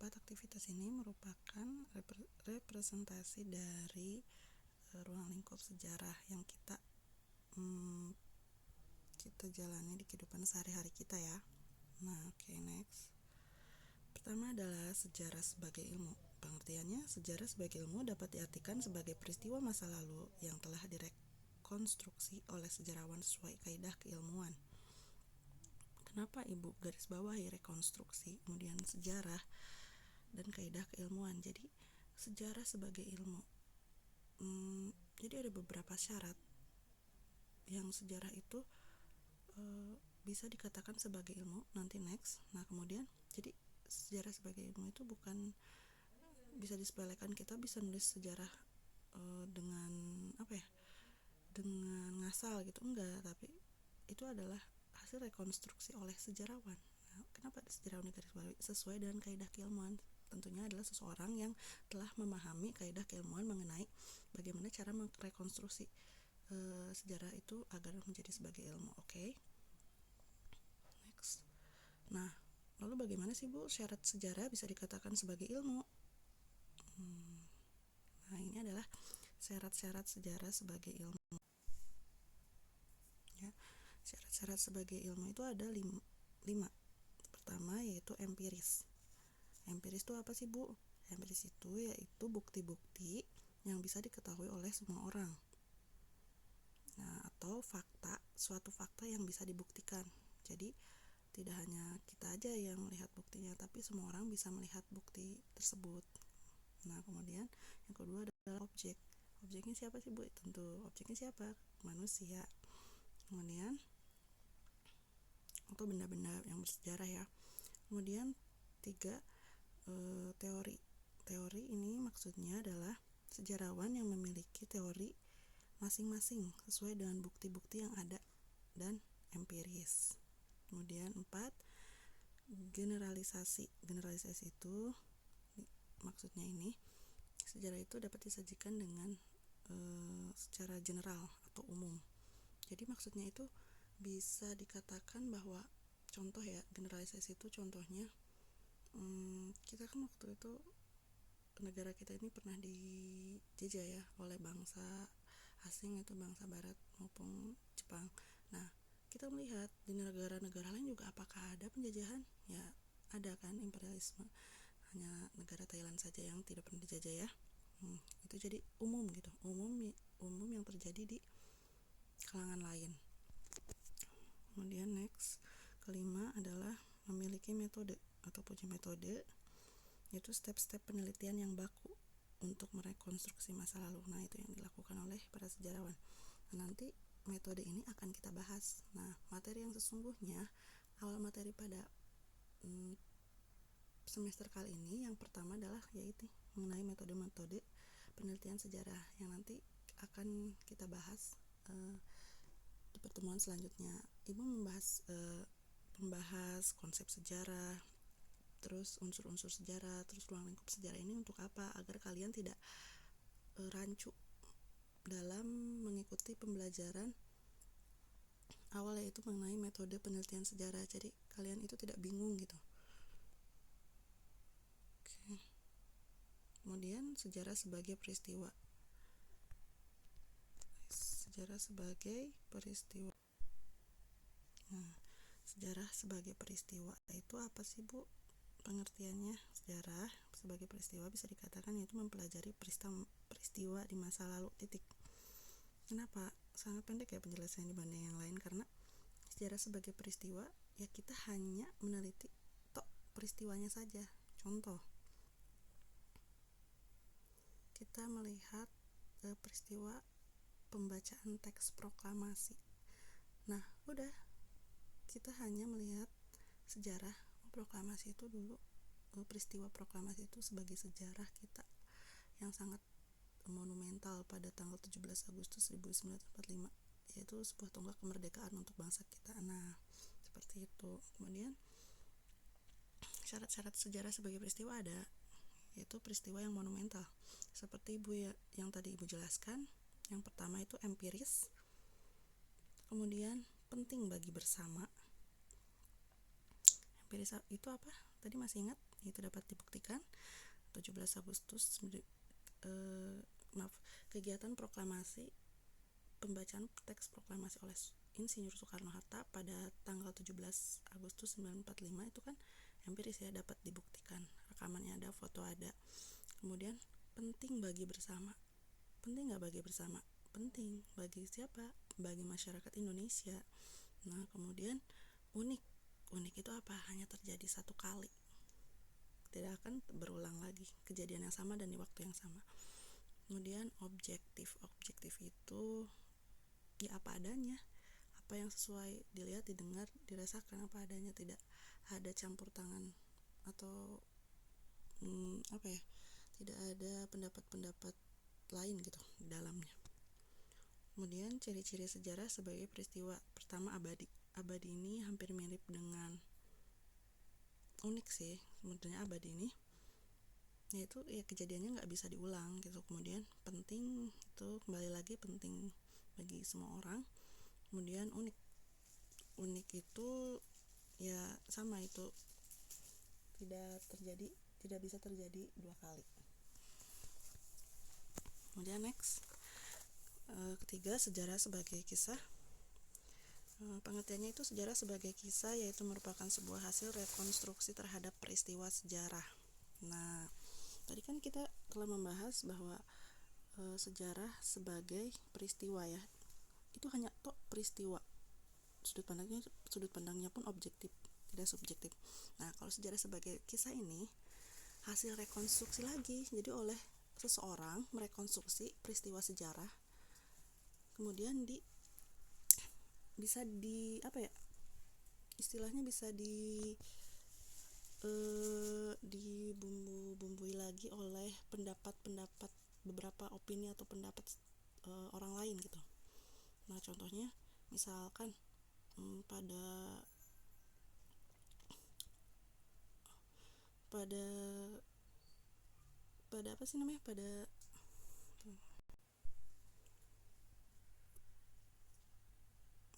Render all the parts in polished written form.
4 aktivitas ini merupakan representasi dari ruang lingkup sejarah yang kita jalani di kehidupan sehari-hari kita ya. Nah, next. Pertama adalah sejarah sebagai ilmu. Pengertiannya, sejarah sebagai ilmu dapat diartikan sebagai peristiwa masa lalu yang telah direkonstruksi oleh sejarawan sesuai kaidah keilmuan. Kenapa Ibu garis bawahi rekonstruksi, kemudian sejarah dan kaidah keilmuan? Jadi sejarah sebagai ilmu. Jadi ada beberapa syarat yang sejarah itu bisa dikatakan sebagai ilmu. Nanti next. Nah kemudian jadi sejarah sebagai ilmu itu bukan bisa disepelekan. Kita bisa nulis sejarah dengan dengan ngasal gitu, enggak, tapi itu adalah hasil rekonstruksi oleh sejarawan. Nah, kenapa sejarawan digarisbawahi? Sesuai dengan kaidah keilmuan. Tentunya adalah seseorang yang telah memahami kaidah keilmuan mengenai bagaimana cara merekonstruksi sejarah itu agar menjadi sebagai ilmu. Next. Nah, lalu bagaimana sih Bu syarat sejarah bisa dikatakan sebagai ilmu? Nah, ini adalah syarat-syarat sejarah sebagai ilmu. Ya, syarat-syarat sebagai ilmu itu ada 5. Pertama yaitu empiris. Empiris itu apa sih Bu? Empiris itu yaitu bukti-bukti yang bisa diketahui oleh semua orang. Nah, atau suatu fakta yang bisa dibuktikan. Jadi tidak hanya kita aja yang melihat buktinya, tapi semua orang bisa melihat bukti tersebut. Nah, kemudian yang kedua adalah objek. Objeknya siapa sih Bu? Tentu objeknya siapa? Manusia. Kemudian atau benda-benda yang bersejarah ya. Kemudian 3, teori. Teori ini maksudnya adalah sejarawan yang memiliki teori masing-masing sesuai dengan bukti-bukti yang ada dan empiris. Kemudian 4, generalisasi. Generalisasi itu maksudnya ini sejarah itu dapat disajikan dengan secara general atau umum. Jadi maksudnya itu bisa dikatakan bahwa contoh ya, generalisasi itu contohnya kita kan waktu itu negara kita ini pernah dijajah ya oleh bangsa asing, itu bangsa barat maupun Jepang. Nah, kita melihat di negara-negara lain juga apakah ada penjajahan? Ya, ada kan, imperialisme. Hanya negara Thailand saja yang tidak pernah dijajah ya. Itu jadi umum gitu. Umum yang terjadi di kalangan lain. Kemudian next, kelima adalah memiliki metode atau punya metode, yaitu step-step penelitian yang baku untuk merekonstruksi masa lalu. Nah, itu yang dilakukan oleh para sejarawan. Nah, nanti metode ini akan kita bahas. Nah, materi yang sesungguhnya, awal materi pada semester kali ini yang pertama adalah yaitu mengenai metode-metode penelitian sejarah yang nanti akan kita bahas di pertemuan selanjutnya. Ibu membahas konsep sejarah, terus unsur-unsur sejarah, terus ruang lingkup sejarah ini untuk apa? Agar kalian tidak rancu dalam mengikuti pembelajaran awal, yaitu mengenai metode penelitian sejarah. Jadi kalian itu tidak bingung gitu. Kemudian sejarah sebagai peristiwa. Sejarah sebagai peristiwa. Nah, sejarah sebagai peristiwa itu apa sih Bu? Pengertiannya, sejarah sebagai peristiwa bisa dikatakan yaitu mempelajari peristiwa di masa lalu. Kenapa? Sangat pendek ya penjelasannya dibanding yang lain, karena sejarah sebagai peristiwa ya kita hanya meneliti peristiwanya saja. Contoh, kita melihat peristiwa pembacaan teks proklamasi. Nah, udah, kita hanya melihat sejarah proklamasi itu dulu, peristiwa proklamasi itu sebagai sejarah kita yang sangat monumental pada tanggal 17 Agustus 1945, yaitu sebuah tonggak kemerdekaan untuk bangsa kita. Nah, seperti itu. Kemudian syarat-syarat sejarah sebagai peristiwa ada, yaitu peristiwa yang monumental. Seperti yang tadi Ibu jelaskan, yang pertama itu empiris, kemudian penting bagi bersama. Empiris itu apa? Tadi masih ingat? Itu dapat dibuktikan 17 Agustus kegiatan proklamasi, pembacaan teks proklamasi oleh Insinyur Soekarno-Hatta pada tanggal 17 Agustus 1945 itu kan empiris ya, dapat dibuktikan, rekamannya ada, foto ada. Kemudian penting bagi bersama. Penting nggak bagi bersama? Penting. Bagi siapa? Bagi masyarakat Indonesia. Nah, kemudian unik. Unik itu apa? Hanya terjadi satu kali. Tidak akan berulang lagi kejadian yang sama dan di waktu yang sama. Kemudian objektif. Objektif itu ya apa adanya. Apa yang sesuai dilihat, didengar, dirasakan apa adanya, tidak ada campur tangan atau tidak ada pendapat-pendapat lain gitu di dalamnya. Kemudian ciri-ciri sejarah sebagai peristiwa. Pertama, abadi. Abadi ini hampir mirip dengan unik sih sebenarnya abadi ini, yaitu ya kejadiannya nggak bisa diulang gitu. Kemudian penting, itu kembali lagi penting bagi semua orang. Kemudian unik. Unik itu ya sama, itu tidak bisa terjadi dua kali. Kemudian next, ketiga, sejarah sebagai kisah. Pengertiannya itu sejarah sebagai kisah yaitu merupakan sebuah hasil rekonstruksi terhadap peristiwa sejarah. Nah, tadi kan kita telah membahas bahwa sejarah sebagai peristiwa ya, itu hanya peristiwa. Sudut pandangnya pun objektif, tidak subjektif. Nah, kalau sejarah sebagai kisah ini hasil rekonstruksi lagi, jadi oleh seseorang merekonstruksi peristiwa sejarah, kemudian bisa istilahnya bisa dibumbu-bumbui lagi oleh pendapat-pendapat, beberapa opini atau pendapat orang lain gitu. Nah, contohnya misalkan pada apa sih namanya,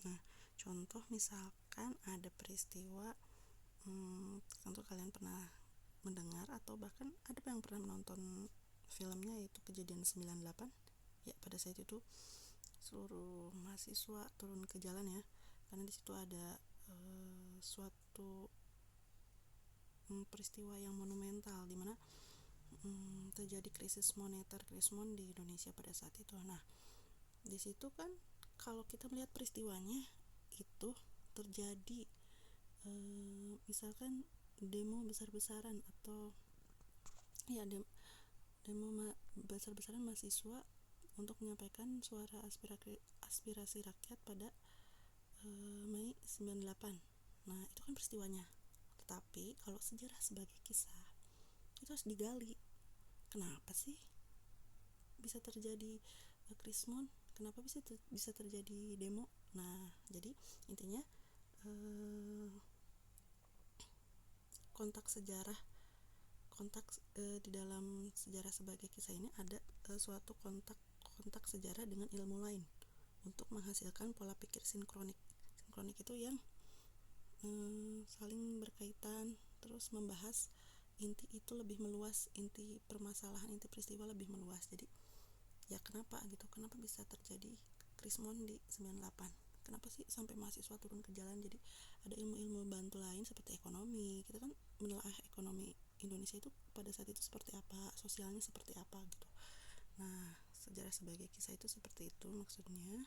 nah, contoh misalkan ada peristiwa, tentu kalian pernah mendengar atau bahkan ada yang pernah menonton filmnya, yaitu Kejadian 98. Ya, pada saat itu seluruh mahasiswa turun ke jalan ya, karena di situ ada suatu peristiwa yang monumental di mana terjadi krisis mon di Indonesia pada saat itu. Nah, di situ kan kalau kita melihat peristiwanya itu terjadi misalkan demo besar-besaran atau ya demo besar-besaran mahasiswa untuk menyampaikan suara aspirasi rakyat pada Mei 98. Nah, itu kan peristiwanya. Tetapi kalau sejarah sebagai kisah itu harus digali. Kenapa sih bisa terjadi krismon? Kenapa bisa terjadi demo? Nah, jadi intinya di dalam sejarah sebagai kisah ini ada suatu kontak sejarah dengan ilmu lain untuk menghasilkan pola pikir sinkronik. Sinkronik itu yang saling berkaitan, terus membahas inti itu lebih meluas, inti permasalahan, inti peristiwa lebih meluas. Jadi ya kenapa bisa terjadi krismon di 98, kenapa sih sampai mahasiswa turun ke jalan. Jadi ada ilmu-ilmu bantu lain seperti ekonomi. Kita kan menelaah ekonomi Indonesia itu pada saat itu seperti apa, sosialnya seperti apa gitu. Nah, sejarah sebagai kisah itu seperti itu maksudnya.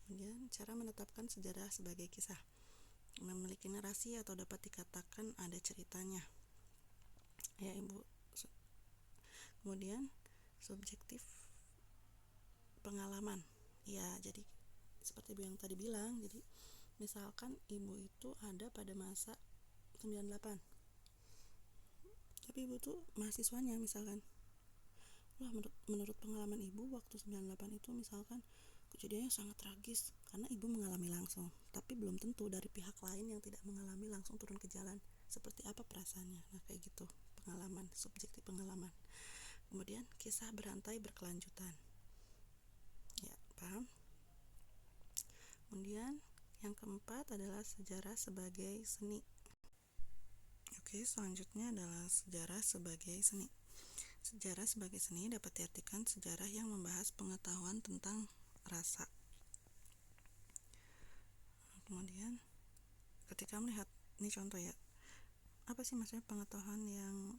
Kemudian cara menetapkan sejarah sebagai kisah, memiliki narasi atau dapat dikatakan ada ceritanya ya ibu. Kemudian subjektif pengalaman ya, jadi seperti ibu yang tadi bilang, jadi misalkan ibu itu ada pada masa 98, tapi ibu tuh mahasiswanya misalkan, wah menurut pengalaman ibu waktu 98 itu misalkan kejadiannya sangat tragis karena ibu mengalami langsung, tapi belum tentu dari pihak lain yang tidak mengalami langsung turun ke jalan seperti apa perasaannya. Nah, kayak gitu pengalaman, subjektif pengalaman. Kemudian kisah berantai berkelanjutan ya, paham. Kemudian yang keempat adalah sejarah sebagai seni. Oke, selanjutnya adalah sejarah sebagai seni. Sejarah sebagai seni dapat diartikan sejarah yang membahas pengetahuan tentang rasa. Kemudian, ketika melihat, ini contoh ya, apa sih maksudnya pengetahuan yang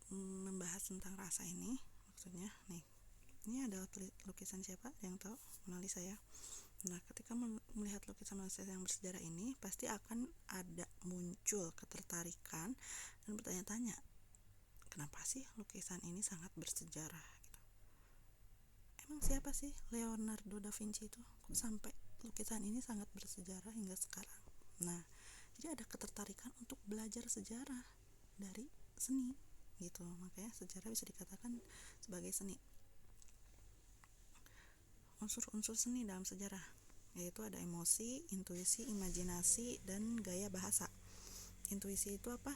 membahas tentang rasa ini? Maksudnya, nih, ini adalah lukisan siapa? Yang tahu? Mona Lisa ya. Nah, ketika melihat lukisan Mona Lisa yang bersejarah ini, pasti akan ada muncul ketertarikan dan bertanya-tanya, kenapa sih lukisan ini sangat bersejarah? Gitu. Emang siapa sih Leonardo da Vinci itu? Kok sampai lukisan ini sangat bersejarah hingga sekarang? Nah, jadi ada ketertarikan untuk belajar sejarah dari seni, gitu. Makanya sejarah bisa dikatakan sebagai seni. Unsur-unsur seni dalam sejarah yaitu ada emosi, intuisi, imajinasi, dan gaya bahasa. Intuisi itu apa?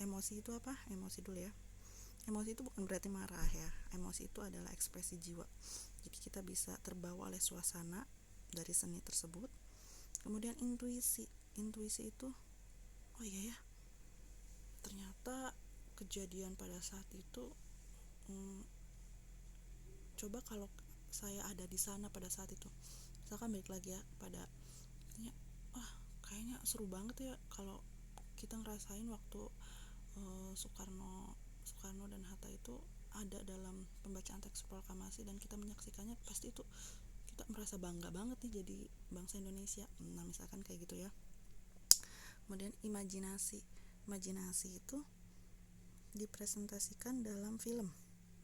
Emosi itu apa? Emosi dulu ya. Emosi itu bukan berarti marah ya. Emosi itu adalah ekspresi jiwa. Jadi kita bisa terbawa oleh suasana dari seni tersebut. Kemudian intuisi. Intuisi itu, oh iya ya, ternyata kejadian pada saat itu, coba kalau saya ada di sana pada saat itu, misalkan balik lagi ya pada, wah kayaknya seru banget ya kalau kita ngerasain waktu Soekarno dan Hatta itu ada dalam pembacaan teks proklamasi dan kita menyaksikannya, pasti itu kita merasa bangga banget nih jadi bangsa Indonesia. Nah, misalkan kayak gitu ya. Kemudian imajinasi itu dipresentasikan dalam film.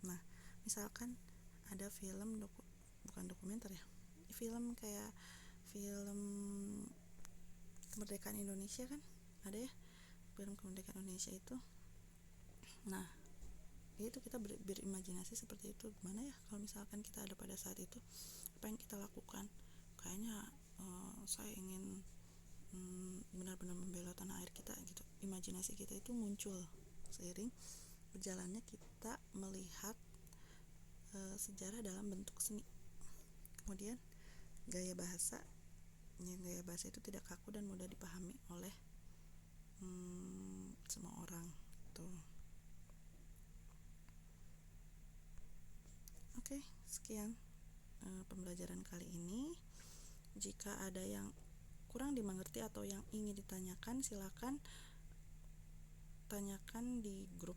Nah, misalkan ada film bukan dokumenter ya, film kayak film kemerdekaan Indonesia kan ada ya, film kemerdekaan Indonesia itu. Nah, itu kita berimajinasi seperti itu, gimana ya kalau misalkan kita ada pada saat itu, apa yang kita lakukan. Kayaknya saya ingin benar-benar membela tanah air kita gitu. Imajinasi kita itu muncul seiring berjalannya kita melihat sejarah dalam bentuk seni. Kemudian gaya bahasa itu tidak kaku dan mudah dipahami oleh semua orang tuh. Oke, sekian pembelajaran kali ini. Jika ada yang kurang dimengerti atau yang ingin ditanyakan, silakan tanyakan di grup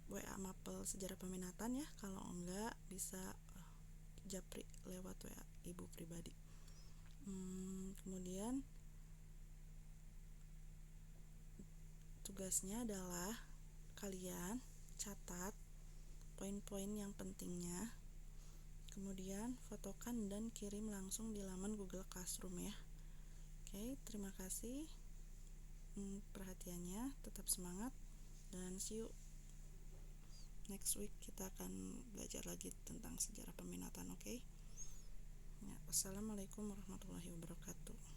WA Mapel Sejarah Peminatan ya. Kalau enggak bisa japri lewat WA ibu pribadi. Kemudian tugasnya adalah kalian catat poin-poin yang pentingnya, kemudian fotokan dan kirim langsung di laman Google Classroom ya. Oke, terima kasih perhatiannya, tetap semangat dan see you next week. Kita akan belajar lagi tentang sejarah peminatan. Oke? Ya, wassalamualaikum warahmatullahi wabarakatuh.